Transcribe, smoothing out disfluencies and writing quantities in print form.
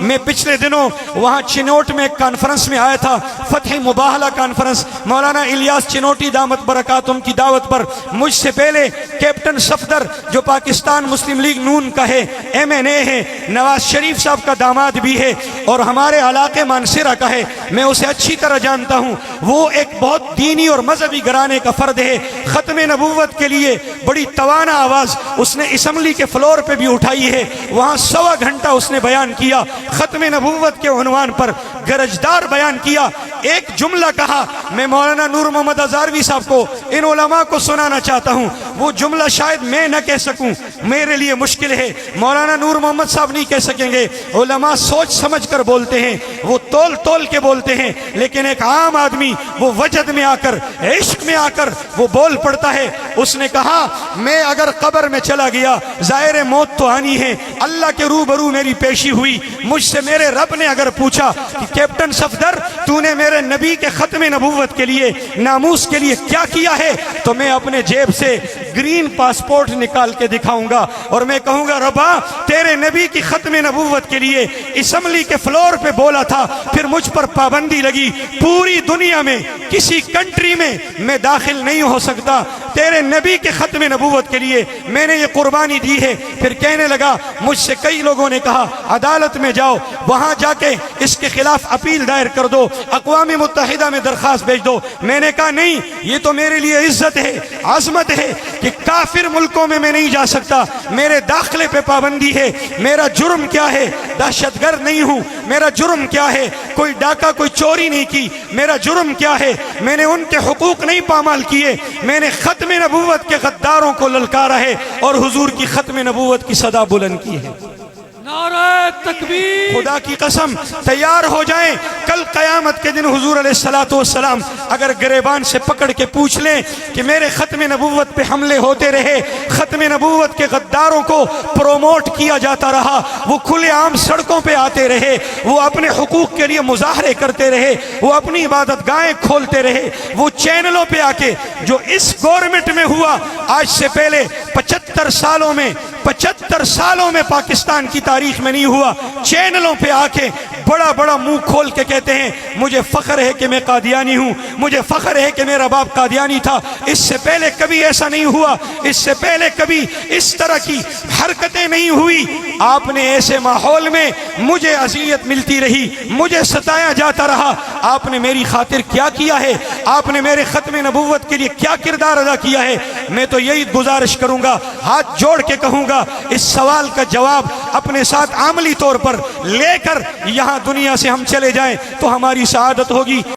میں پچھلے دنوں وہاں چنوٹ میں ایک کانفرنس میں آیا تھا، فتح مباہلہ کانفرنس، مولانا الیاس چنوٹی دامت برکاتہم کی دعوت پر۔ مجھ سے پہلے کیپٹن صفدر جو پاکستان مسلم لیگ نون کا ہے، MNA ہے، نواز شریف صاحب کا داماد بھی ہے اور ہمارے علاقے مانسرہ کا ہے، میں اسے اچھی طرح جانتا ہوں۔ وہ ایک بہت دینی اور مذہبی گھرانے کا فرد ہے۔ ختم نبوت کے لیے بڑی توانا آواز اس نے اسمبلی کے فلور پہ بھی اٹھائی ہے، وہاں 1.25 گھنٹہ اس نے بیان کیا، ختم نبوت کے عنوان پر گرجدار بیان کیا۔ ایک جملہ کہا، میں مولانا نور محمد ہزاروی صاحب کو، ان علماء کو سنانا چاہتا ہوں، وہ جملہ شاید میں نہ کہہ سکوں، میرے لیے مشکل ہے، مولانا نور محمد صاحب نہیں کہہ سکیں گے۔ علماء سوچ سمجھ کر بولتے ہیں، وہ تول تول کے بولتے ہیں، لیکن ایک عام آدمی وہ وجد میں آ کر، عشق میں آ کر وہ بول پڑتا ہے۔ اس نے کہا، میں اگر قبر میں چلا گیا، ظاہر موت تو آنی ہے، اللہ کے روبرو میری پیشی ہوئی، مجھ سے میرے رب نے اگر پوچھا کہ کیپٹن صفدر تو نے میرے نبی کے ختم نبوت کے لیے، ناموس کے لیے کیا کیا ہے، تو میں اپنے جیب سے گرین پاسپورٹ نکال کے دکھاؤں گا اور میں کہوں گا، ربا تیرے نبی کی ختم نبوت کے لیے اسمبلی کے فلور پہ بولا تھا، پھر مجھ پر پابندی لگی، پوری دنیا میں کسی کنٹری میں داخل نہیں ہو سکتا، تیرے نبی کے ختم نبوت کے لیے میں نے یہ قربانی دی ہے۔ پھر کہنے لگا، مجھ سے کئی لوگوں نے کہا عدالت میں جاؤ، وہاں جا کے اس کے خلاف اپیل دائر کر دو، اقوام متحدہ میں درخواست بھیج دو۔ میں نے کہا نہیں، یہ تو میرے لیے عزت ہے، عظمت ہے کہ کافر ملکوں میں نہیں جا سکتا، میرے داخلے پہ پابندی ہے۔ میرا جرم کیا ہے؟ دہشت گرد نہیں ہوں۔ میرا جرم کیا ہے؟ کوئی ڈاکہ کوئی چوری نہیں کی۔ میرا جرم کیا ہے؟ میں نے ان کے حقوق نہیں پامال کیے، میں نے ختم نبوت کے غداروں کو للکارا ہے اور حضور کی ختم نبوت کی صدا بلند کی ہے۔ نعرہ تکبیر! خدا کی قسم تیار ہو جائیں، کل قیامت کے دن حضور علیہ السلام اگر گریبان سے پکڑ کے پوچھ لیں کہ میرے ختم نبوت پہ حملے ہوتے رہے، ختم نبوت کے غداروں کو پروموٹ کیا جاتا رہا، وہ کھلے عام سڑکوں پہ آتے رہے، وہ اپنے حقوق کے لیے مظاہرے کرتے رہے، وہ اپنی عبادت گاہیں کھولتے رہے، وہ چینلوں پہ آ کے جو اس گورنمنٹ میں ہوا آج سے پہلے 75 سالوں میں پاکستان کی تاریخ میں نہیں ہوا، چینلوں پہ آ کے بڑا بڑا منہ کھول کے کہتے ہیں مجھے فخر ہے کہ میں قادیانی ہوں، مجھے فخر ہے کہ میرا باپ قادیانی تھا۔ اس سے پہلے کبھی ایسا نہیں ہوا، اس سے پہلے کبھی اس طرح کی حرکتیں نہیں ہوئی۔ آپ نے ایسے ماحول میں مجھے اذیت ملتی رہی، مجھے ستایا جاتا رہا، آپ نے میری خاطر کیا کیا ہے؟ آپ نے میرے ختم نبوت کے لیے کیا کردار ادا کیا ہے؟ میں تو یہی گزارش کروں گا، ہاتھ جوڑ کے کہوں گا، اس سوال کا جواب اپنے ساتھ عملی طور پر لے کر یہاں دنیا سے ہم چلے جائیں تو ہماری سعادت ہوگی۔